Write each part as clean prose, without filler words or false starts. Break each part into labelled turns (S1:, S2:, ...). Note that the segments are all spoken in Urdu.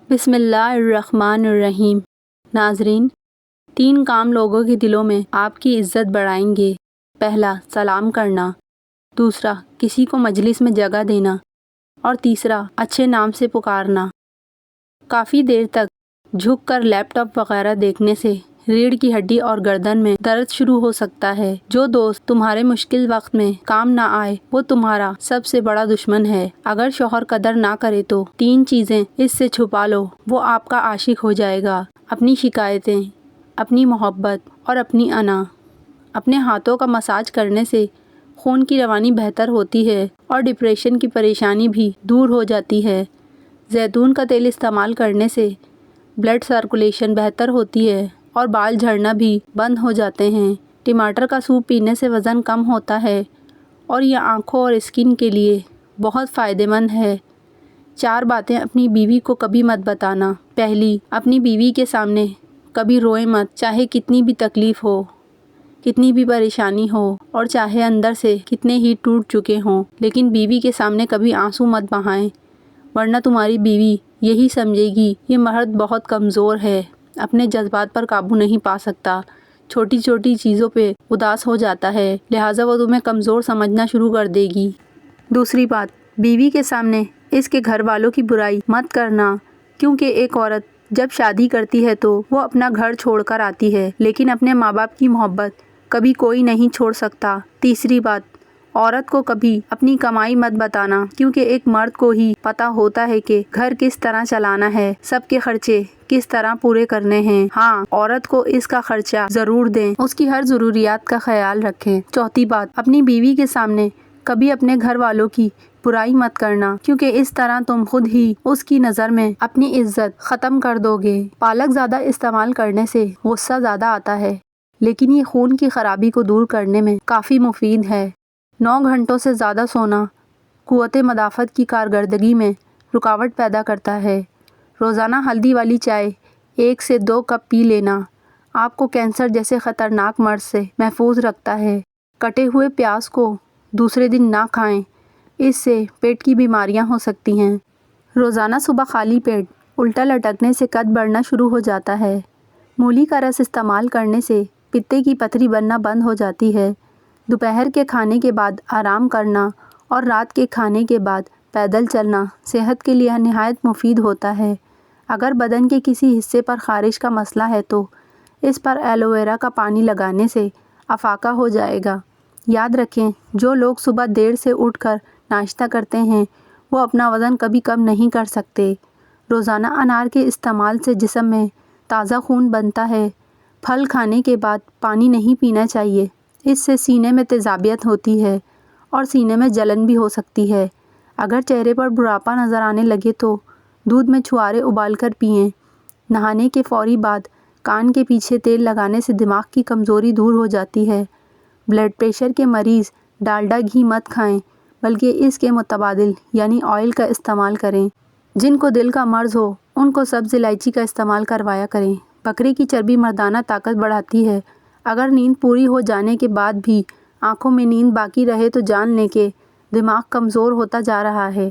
S1: بسم اللہ الرحمن الرحیم۔ ناظرین، 3 کام لوگوں کے دلوں میں آپ کی عزت بڑھائیں گے۔ پہلا، سلام کرنا۔ دوسرا، کسی کو مجلس میں جگہ دینا۔ اور تیسرا، اچھے نام سے پکارنا۔ کافی دیر تک جھک کر لیپ ٹاپ وغیرہ دیکھنے سے ریڑھ کی ہڈی اور گردن میں درد شروع ہو سکتا ہے۔ جو دوست تمہارے مشکل وقت میں کام نہ آئے وہ تمہارا سب سے بڑا دشمن ہے۔ اگر شوہر قدر نہ کرے تو 3 چیزیں اس سے چھپا لو، وہ آپ کا عاشق ہو جائے گا۔ اپنی شکایتیں، اپنی محبت اور اپنی انا۔ اپنے ہاتھوں کا مساج کرنے سے خون کی روانی بہتر ہوتی ہے اور ڈپریشن کی پریشانی بھی دور ہو جاتی ہے۔ زیتون کا تیل استعمال کرنے سے بلڈ سرکولیشن بہتر ہوتی ہے اور بال جھڑنا بھی بند ہو جاتے ہیں۔ ٹماٹر کا سوپ پینے سے وزن کم ہوتا ہے اور یہ آنکھوں اور اسکن کے لیے بہت فائدہ مند ہے۔ 4 باتیں اپنی بیوی کو کبھی مت بتانا۔ پہلی، اپنی بیوی کے سامنے کبھی روئے مت، چاہے کتنی بھی تکلیف ہو، کتنی بھی پریشانی ہو اور چاہے اندر سے کتنے ہی ٹوٹ چکے ہوں، لیکن بیوی کے سامنے کبھی آنسو مت بہائیں، ورنہ تمہاری بیوی یہی سمجھے گی یہ مرد بہت کمزور ہے، اپنے جذبات پر قابو نہیں پا سکتا، چھوٹی چھوٹی چیزوں پہ اداس ہو جاتا ہے، لہٰذا وہ تمہیں کمزور سمجھنا شروع کر دے گی۔ دوسری بات، بیوی کے سامنے اس کے گھر والوں کی برائی مت کرنا، کیونکہ ایک عورت جب شادی کرتی ہے تو وہ اپنا گھر چھوڑ کر آتی ہے، لیکن اپنے ماں باپ کی محبت کبھی کوئی نہیں چھوڑ سکتا۔ تیسری بات، عورت کو کبھی اپنی کمائی مت بتانا، کیونکہ ایک مرد کو ہی پتا ہوتا ہے کہ گھر کس طرح چلانا ہے، سب کے خرچے کس طرح پورے کرنے ہیں۔ ہاں، عورت کو اس کا خرچہ ضرور دیں، اس کی ہر ضروریات کا خیال رکھیں۔ چوتھی بات، اپنی بیوی کے سامنے کبھی اپنے گھر والوں کی برائی مت کرنا، کیونکہ اس طرح تم خود ہی اس کی نظر میں اپنی عزت ختم کر دو گے۔ پالک زیادہ استعمال کرنے سے غصہ زیادہ آتا ہے، لیکن یہ خون کی خرابی کو دور کرنے میں کافی مفید ہے۔ 9 گھنٹوں سے زیادہ سونا قوت مدافعت کی کارکردگی میں رکاوٹ پیدا کرتا ہے۔ روزانہ ہلدی والی چائے 1 سے 2 کپ پی لینا آپ کو کینسر جیسے خطرناک مرض سے محفوظ رکھتا ہے۔ کٹے ہوئے پیاز کو دوسرے دن نہ کھائیں، اس سے پیٹ کی بیماریاں ہو سکتی ہیں۔ روزانہ صبح خالی پیٹ الٹا لٹکنے سے قد بڑھنا شروع ہو جاتا ہے۔ مولی کا رس استعمال کرنے سے پتے کی پتھری بننا بند ہو جاتی ہے۔ دوپہر کے کھانے کے بعد آرام کرنا اور رات کے کھانے کے بعد پیدل چلنا صحت کے لیے نہایت مفید ہوتا ہے۔ اگر بدن کے کسی حصے پر خارش کا مسئلہ ہے تو اس پر ایلو ویرا کا پانی لگانے سے افاقہ ہو جائے گا۔ یاد رکھیں، جو لوگ صبح دیر سے اٹھ کر ناشتہ کرتے ہیں وہ اپنا وزن کبھی کم نہیں کر سکتے۔ روزانہ انار کے استعمال سے جسم میں تازہ خون بنتا ہے۔ پھل کھانے کے بعد پانی نہیں پینا چاہیے، اس سے سینے میں تیزابیت ہوتی ہے اور سینے میں جلن بھی ہو سکتی ہے۔ اگر چہرے پر بڑھاپا نظر آنے لگے تو دودھ میں چھوارے ابال کر پئیں۔ نہانے کے فوری بعد کان کے پیچھے تیل لگانے سے دماغ کی کمزوری دور ہو جاتی ہے۔ بلڈ پریشر کے مریض ڈالڈا گھی مت کھائیں، بلکہ اس کے متبادل یعنی آئل کا استعمال کریں۔ جن کو دل کا مرض ہو ان کو سبز الائچی کا استعمال کروایا کریں۔ بکرے کی چربی مردانہ طاقت بڑھاتی ہے۔ اگر نیند پوری ہو جانے کے بعد بھی آنکھوں میں نیند باقی رہے تو جان لیں کہ دماغ کمزور ہوتا جا رہا ہے۔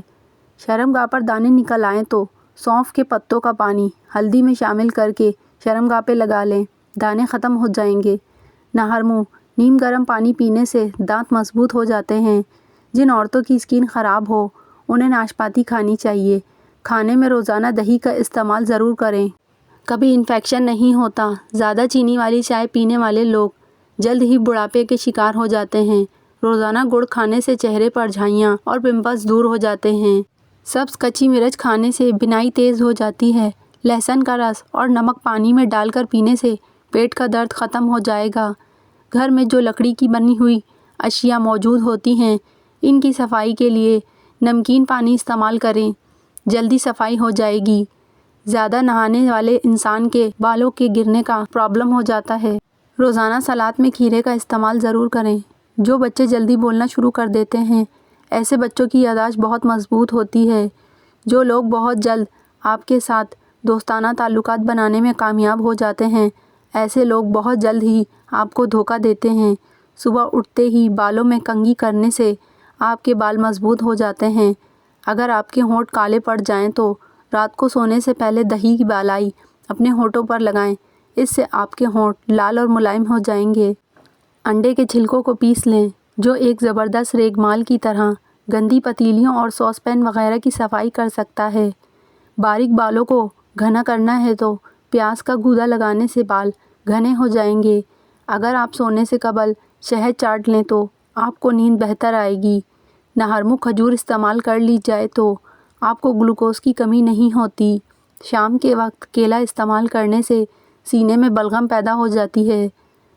S1: شرمگاہ پر دانے نکل آئیں تو سونف کے پتوں کا پانی ہلدی میں شامل کر کے شرمگاہ پہ لگا لیں، دانے ختم ہو جائیں گے۔ نہر منہ نیم گرم پانی پینے سے دانت مضبوط ہو جاتے ہیں۔ جن عورتوں کی اسکن خراب ہو انہیں ناشپاتی کھانی چاہیے۔ کھانے میں روزانہ دہی کا استعمال ضرور کریں۔ کبھی انفیکشن نہیں ہوتا۔ زیادہ چینی والی چائے پینے والے لوگ جلد ہی بڑھاپے کے شکار ہو جاتے ہیں۔ روزانہ گڑ کھانے سے چہرے پر جھائیاں اور پمپلز دور ہو جاتے ہیں۔ سبز کچی مرچ کھانے سے بینائی تیز ہو جاتی ہے۔ لہسن کا رس اور نمک پانی میں ڈال کر پینے سے پیٹ کا درد ختم ہو جائے گا۔ گھر میں جو لکڑی کی بنی ہوئی اشیاء موجود ہوتی ہیں ان کی صفائی کے لیے نمکین پانی استعمال کریں، جلدی صفائی ہو جائے گی۔ زیادہ نہانے والے انسان کے بالوں کے گرنے کا پرابلم ہو جاتا ہے۔ روزانہ سلاد میں کھیرے کا استعمال ضرور کریں۔ جو بچے جلدی بولنا شروع کر دیتے ہیں ایسے بچوں کی یادداشت بہت مضبوط ہوتی ہے۔ جو لوگ بہت جلد آپ کے ساتھ دوستانہ تعلقات بنانے میں کامیاب ہو جاتے ہیں ایسے لوگ بہت جلد ہی آپ کو دھوکہ دیتے ہیں۔ صبح اٹھتے ہی بالوں میں کنگھی کرنے سے آپ کے بال مضبوط ہو جاتے ہیں۔ اگر آپ کے ہونٹ کالے پڑ جائیں تو رات کو سونے سے پہلے دہی کی بالائی اپنے ہونٹوں پر لگائیں، اس سے آپ کے ہونٹ لال اور ملائم ہو جائیں گے۔ انڈے کے چھلکوں کو پیس لیں، جو ایک زبردست ریگمال کی طرح گندی پتیلیوں اور ساس پین وغیرہ کی صفائی کر سکتا ہے۔ باریک بالوں کو گھنا کرنا ہے تو پیاز کا گودا لگانے سے بال گھنے ہو جائیں گے۔ اگر آپ سونے سے قبل شہد چاٹ لیں تو آپ کو نیند بہتر آئے گی۔ نہرمو کھجور استعمال کر لی جائے تو آپ کو گلوکوز کی کمی نہیں ہوتی۔ شام کے وقت کیلا استعمال کرنے سے سینے میں بلغم پیدا ہو جاتی ہے۔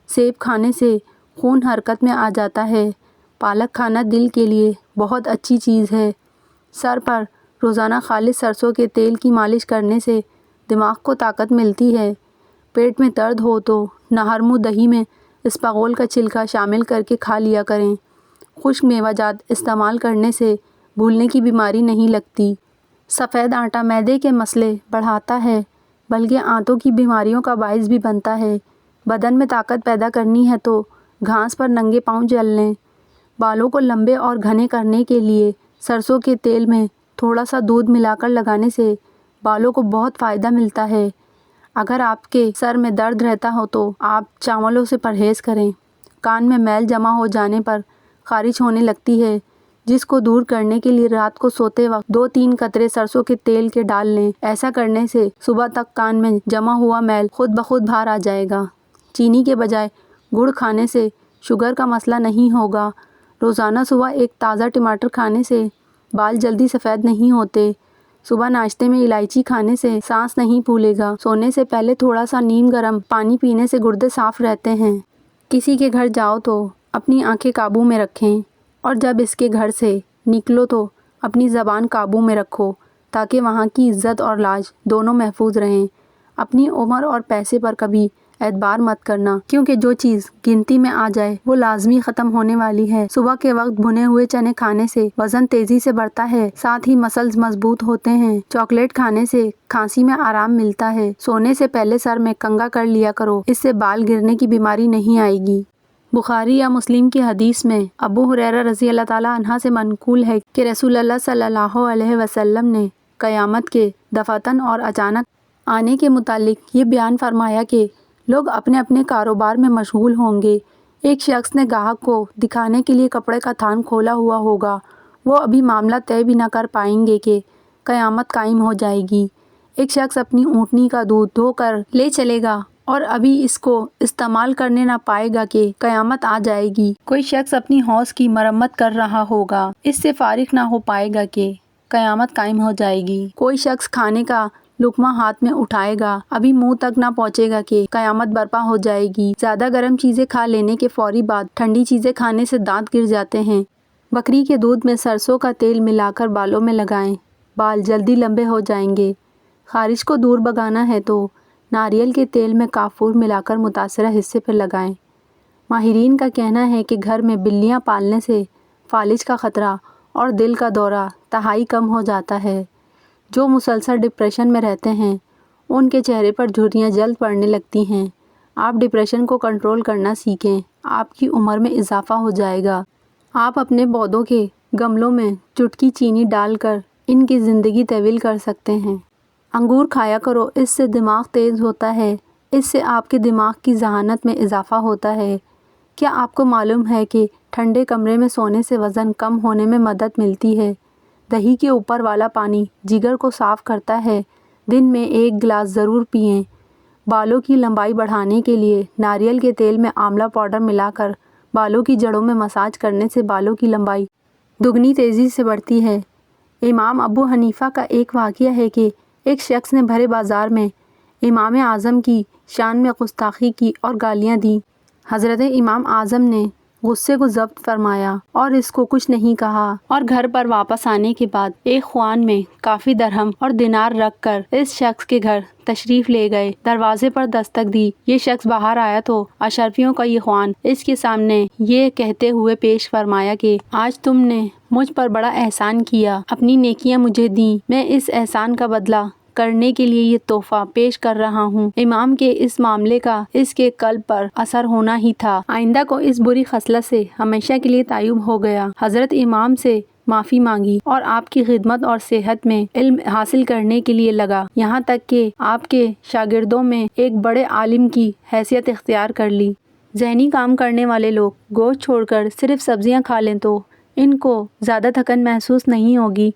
S1: سیب کھانے سے خون حرکت میں آ جاتا ہے۔ پالک کھانا دل کے لیے بہت اچھی چیز ہے۔ سر پر روزانہ خالص سرسوں کے تیل کی مالش کرنے سے دماغ کو طاقت ملتی ہے۔ پیٹ میں درد ہو تو نہرمو دہی میں اسپاغول کا چھلکا شامل کر کے کھا لیا کریں۔ خشک میوہ جات استعمال کرنے سے بھولنے کی بیماری نہیں لگتی۔ سفید آٹا معدے کے مسئلے بڑھاتا ہے، بلکہ آنتوں کی بیماریوں کا باعث بھی بنتا ہے۔ بدن میں طاقت پیدا کرنی ہے تو گھاس پر ننگے پاؤں چل لیں۔ بالوں کو لمبے اور گھنے کرنے کے لیے سرسوں کے تیل میں تھوڑا سا دودھ ملا کر لگانے سے بالوں کو بہت فائدہ ملتا ہے۔ اگر آپ کے سر میں درد رہتا ہو تو آپ چاولوں سے پرہیز کریں۔ کان میں میل جمع ہو جانے پر خارش ہونے لگتی ہے، جس کو دور کرنے کے لیے رات کو سوتے وقت 2-3 قطرے سرسوں کے تیل کے ڈال لیں۔ ایسا کرنے سے صبح تک کان میں جمع ہوا میل خود بخود باہر آ جائے گا۔ چینی کے بجائے گڑ کھانے سے شوگر کا مسئلہ نہیں ہوگا۔ روزانہ صبح ایک تازہ ٹماٹر کھانے سے بال جلدی سفید نہیں ہوتے۔ صبح ناشتے میں الائچی کھانے سے سانس نہیں پھولے گا۔ سونے سے پہلے تھوڑا سا نیم گرم پانی پینے سے گردے صاف رہتے ہیں۔ کسی کے گھر جاؤ تو اپنی آنکھیں قابو میں رکھیں، اور جب اس کے گھر سے نکلو تو اپنی زبان قابو میں رکھو، تاکہ وہاں کی عزت اور لاج دونوں محفوظ رہیں۔ اپنی عمر اور پیسے پر کبھی اعتبار مت کرنا، کیونکہ جو چیز گنتی میں آ جائے وہ لازمی ختم ہونے والی ہے۔ صبح کے وقت بھنے ہوئے چنے کھانے سے وزن تیزی سے بڑھتا ہے، ساتھ ہی مسلز مضبوط ہوتے ہیں۔ چاکلیٹ کھانے سے کھانسی میں آرام ملتا ہے۔ سونے سے پہلے سر میں کنگھا کر لیا کرو، اس سے بال گرنے کی بیماری نہیں آئے گی۔ بخاری یا مسلم کی حدیث میں ابو ہریرہ رضی اللہ تعالیٰ عنہ سے منقول ہے کہ رسول اللہ صلی اللہ علیہ وسلم نے قیامت کے دفعتاً اور اچانک آنے کے متعلق یہ بیان فرمایا کہ لوگ اپنے اپنے کاروبار میں مشغول ہوں گے۔ ایک شخص نے گاہک کو دکھانے کے لیے کپڑے کا تھان کھولا ہوا ہوگا۔ وہ ابھی معاملہ طے بھی نہ کر پائیں گے کہ قیامت قائم ہو جائے گی۔ ایک شخص اپنی اونٹنی کا دودھ دھو کر لے چلے گا اور ابھی اس کو استعمال کرنے نہ پائے گا کہ قیامت آ جائے گی۔ کوئی شخص اپنی حوض کی مرمت کر رہا ہوگا، اس سے فارغ نہ ہو پائے گا کہ قیامت قائم ہو جائے گی۔ کوئی شخص کھانے کا لقمہ ہاتھ میں اٹھائے گا، ابھی منہ تک نہ پہنچے گا کہ قیامت برپا ہو جائے گی۔ زیادہ گرم چیزیں کھا لینے کے فوری بعد ٹھنڈی چیزیں کھانے سے دانت گر جاتے ہیں۔ بکری کے دودھ میں سرسوں کا تیل ملا کر بالوں میں لگائیں، بال جلدی لمبے ہو جائیں گے۔ خارش کو دور بھگانا ہے تو ناریل کے تیل میں کافور ملا کر متاثرہ حصے پر لگائیں۔ ماہرین کا کہنا ہے کہ گھر میں بلیاں پالنے سے فالج کا خطرہ اور دل کا دورہ تہائی کم ہو جاتا ہے۔ جو مسلسل ڈپریشن میں رہتے ہیں ان کے چہرے پر جھریاں جلد پڑنے لگتی ہیں۔ آپ ڈپریشن کو کنٹرول کرنا سیکھیں، آپ کی عمر میں اضافہ ہو جائے گا۔ آپ اپنے پودوں کے گملوں میں چٹکی چینی ڈال کر ان کی زندگی طویل کر سکتے ہیں۔ انگور کھایا کرو، اس سے دماغ تیز ہوتا ہے، اس سے آپ کے دماغ کی ذہانت میں اضافہ ہوتا ہے۔ کیا آپ کو معلوم ہے کہ ٹھنڈے کمرے میں سونے سے وزن کم ہونے میں مدد ملتی ہے؟ دہی کے اوپر والا پانی جگر کو صاف کرتا ہے، دن میں 1 گلاس ضرور پئیں۔ بالوں کی لمبائی بڑھانے کے لیے ناریل کے تیل میں آملہ پاؤڈر ملا کر بالوں کی جڑوں میں مساج کرنے سے بالوں کی لمبائی دگنی تیزی سے بڑھتی ہے۔ امام ابو حنیفہ کا ایک واقعہ ہے کہ ایک شخص نے بھرے بازار میں امام اعظم کی شان میں گستاخی کی اور گالیاں دیں۔ حضرت امام اعظم نے غصے کو ضبط فرمایا اور اس کو کچھ نہیں کہا، اور گھر پر واپس آنے کے بعد ایک خوان میں کافی درہم اور دینار رکھ کر اس شخص کے گھر تشریف لے گئے۔ دروازے پر دستک دی، یہ شخص باہر آیا تو اشرفیوں کا یہ خوان اس کے سامنے یہ کہتے ہوئے پیش فرمایا کہ آج تم نے مجھ پر بڑا احسان کیا، اپنی نیکیاں مجھے دیں، میں اس احسان کا بدلہ کرنے کے لیے یہ تحفہ پیش کر رہا ہوں۔ امام کے اس معاملے کا اس کے قلب پر اثر ہونا ہی تھا، آئندہ کو اس بری خصلت سے ہمیشہ کے لیے تائب ہو گیا۔ حضرت امام سے معافی مانگی اور آپ کی خدمت اور صحت میں علم حاصل کرنے کے لیے لگا، یہاں تک کہ آپ کے شاگردوں میں ایک بڑے عالم کی حیثیت اختیار کر لی۔ ذہنی کام کرنے والے لوگ گوشت چھوڑ کر صرف سبزیاں کھا لیں تو ان کو زیادہ تھکن محسوس نہیں ہوگی۔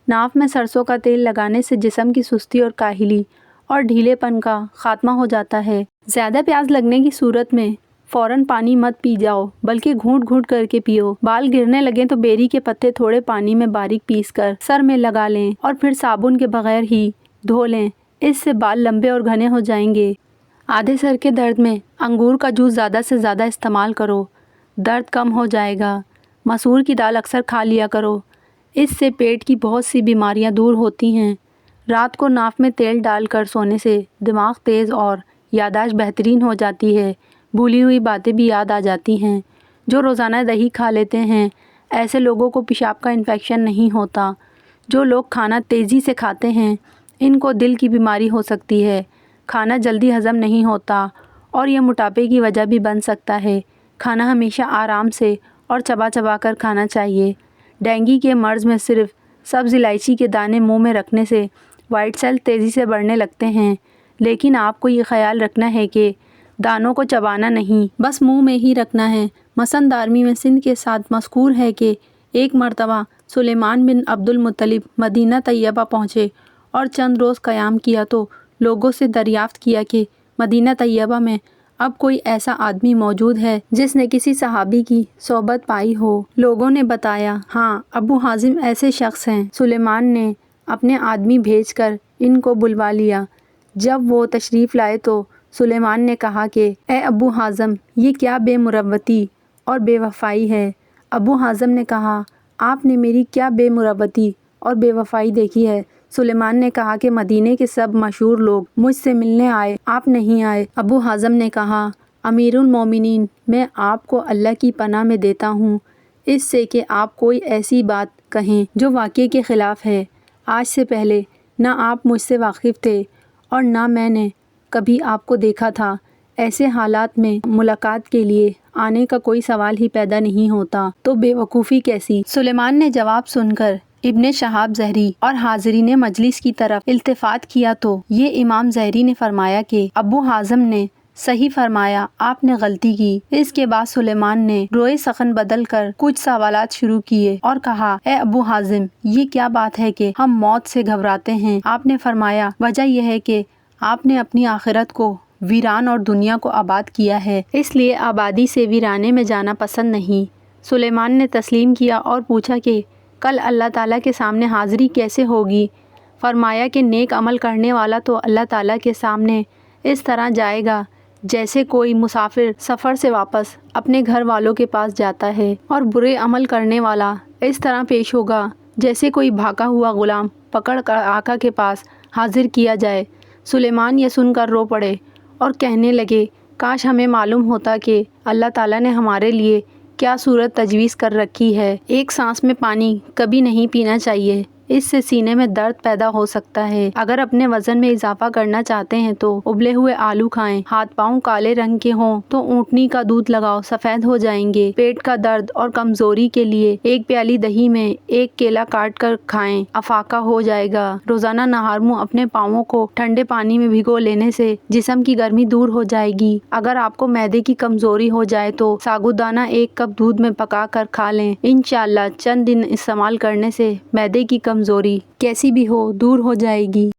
S1: ناف میں سرسوں کا تیل لگانے سے جسم کی سستی اور کاہلی اور ڈھیلے پن کا خاتمہ ہو جاتا ہے۔ زیادہ پیاس لگنے کی صورت میں فوراً پانی مت پی جاؤ بلکہ گھونٹ گھونٹ کر کے پیو۔ بال گرنے لگیں تو بیری کے پتے تھوڑے پانی میں باریک پیس کر سر میں لگا لیں اور پھر صابن کے بغیر ہی دھو لیں، اس سے بال لمبے اور گھنے ہو جائیں گے۔ آدھے سر کے درد میں انگور کا جوس زیادہ سے زیادہ استعمال کرو، درد کم ہو جائے گا۔ مسور کی دال اکثر کھا لیا کرو، اس سے پیٹ کی بہت سی بیماریاں دور ہوتی ہیں۔ رات کو ناف میں تیل ڈال کر سونے سے دماغ تیز اور یادداشت بہترین ہو جاتی ہے، بھولی ہوئی باتیں بھی یاد آ جاتی ہیں۔ جو روزانہ دہی کھا لیتے ہیں ایسے لوگوں کو پیشاب کا انفیکشن نہیں ہوتا۔ جو لوگ کھانا تیزی سے کھاتے ہیں ان کو دل کی بیماری ہو سکتی ہے۔ کھانا جلدی ہضم نہیں ہوتا اور یہ موٹاپے کی وجہ بھی بن سکتا ہے۔ کھانا ہمیشہ آرام سے اور چبا چبا کر کھانا چاہیے۔ ڈینگی کے مرض میں صرف سبز الائچی کے دانے منہ میں رکھنے سے وائٹ سیل تیزی سے بڑھنے لگتے ہیں، لیکن آپ کو یہ خیال رکھنا ہے کہ دانوں کو چبانا نہیں، بس منہ میں ہی رکھنا ہے۔ مثلاً دارمی میں سندھ کے ساتھ مذکور ہے کہ ایک مرتبہ سلیمان بن عبد المطلب مدینہ طیبہ پہنچے اور چند روز قیام کیا تو لوگوں سے دریافت کیا کہ مدینہ طیبہ میں اب کوئی ایسا آدمی موجود ہے جس نے کسی صحابی کی صحبت پائی ہو؟ لوگوں نے بتایا، ہاں، ابو حازم ایسے شخص ہیں۔ سلیمان نے اپنے آدمی بھیج کر ان کو بلوا لیا۔ جب وہ تشریف لائے تو سلیمان نے کہا کہ اے ابو حازم، یہ کیا بے مروتی اور بے وفائی ہے؟ ابو حازم نے کہا، آپ نے میری کیا بے مروتی اور بے وفائی دیکھی ہے؟ سلیمان نے کہا کہ مدینے کے سب مشہور لوگ مجھ سے ملنے آئے، آپ نہیں آئے۔ ابو حازم نے کہا، امیر المومنین، میں آپ کو اللہ کی پناہ میں دیتا ہوں اس سے کہ آپ کوئی ایسی بات کہیں جو واقعے کے خلاف ہے۔ آج سے پہلے نہ آپ مجھ سے واقف تھے اور نہ میں نے کبھی آپ کو دیکھا تھا۔ ایسے حالات میں ملاقات کے لیے آنے کا کوئی سوال ہی پیدا نہیں ہوتا، تو بے وقوفی کیسی؟ سلیمان نے جواب سن کر ابن شہاب زہری اور حاضرین مجلس کی طرف التفات کیا تو یہ امام زہری نے فرمایا کہ ابو حازم نے صحیح فرمایا، آپ نے غلطی کی۔ اس کے بعد سلیمان نے روئے سخن بدل کر کچھ سوالات شروع کیے اور کہا، اے ابو حازم، یہ کیا بات ہے کہ ہم موت سے گھبراتے ہیں؟ آپ نے فرمایا، وجہ یہ ہے کہ آپ نے اپنی آخرت کو ویران اور دنیا کو آباد کیا ہے، اس لیے آبادی سے ویرانے میں جانا پسند نہیں۔ سلیمان نے تسلیم کیا اور پوچھا کہ کل اللہ تعالیٰ کے سامنے حاضری کیسے ہوگی؟ فرمایا کہ نیک عمل کرنے والا تو اللہ تعالیٰ کے سامنے اس طرح جائے گا جیسے کوئی مسافر سفر سے واپس اپنے گھر والوں کے پاس جاتا ہے، اور برے عمل کرنے والا اس طرح پیش ہوگا جیسے کوئی بھاگا ہوا غلام پکڑ کر آقا کے پاس حاضر کیا جائے۔ سلیمان یہ سن کر رو پڑے اور کہنے لگے، کاش ہمیں معلوم ہوتا کہ اللہ تعالیٰ نے ہمارے لیے کیا صورت تجویز کر رکھی ہے۔ ایک سانس میں پانی کبھی نہیں پینا چاہیے، اس سے سینے میں درد پیدا ہو سکتا ہے۔ اگر اپنے وزن میں اضافہ کرنا چاہتے ہیں تو ابلے ہوئے آلو کھائیں۔ ہاتھ پاؤں کالے رنگ کے ہوں تو اونٹنی کا دودھ لگاؤ، سفید ہو جائیں گے۔ پیٹ کا درد اور کمزوری کے لیے ایک پیالی دہی میں ایک کیلا کاٹ کر کھائیں، افاقہ ہو جائے گا۔ روزانہ نہار منہ اپنے پاؤں کو ٹھنڈے پانی میں بھگو لینے سے جسم کی گرمی دور ہو جائے گی۔ اگر آپ کو معدے کی کمزوری ہو جائے تو ساگودانہ ایک کپ دودھ میں پکا کر کھا لیں، انشاءاللہ چند دن استعمال کرنے سے معدے کی کمزوری کیسی بھی ہو دور ہو جائے گی۔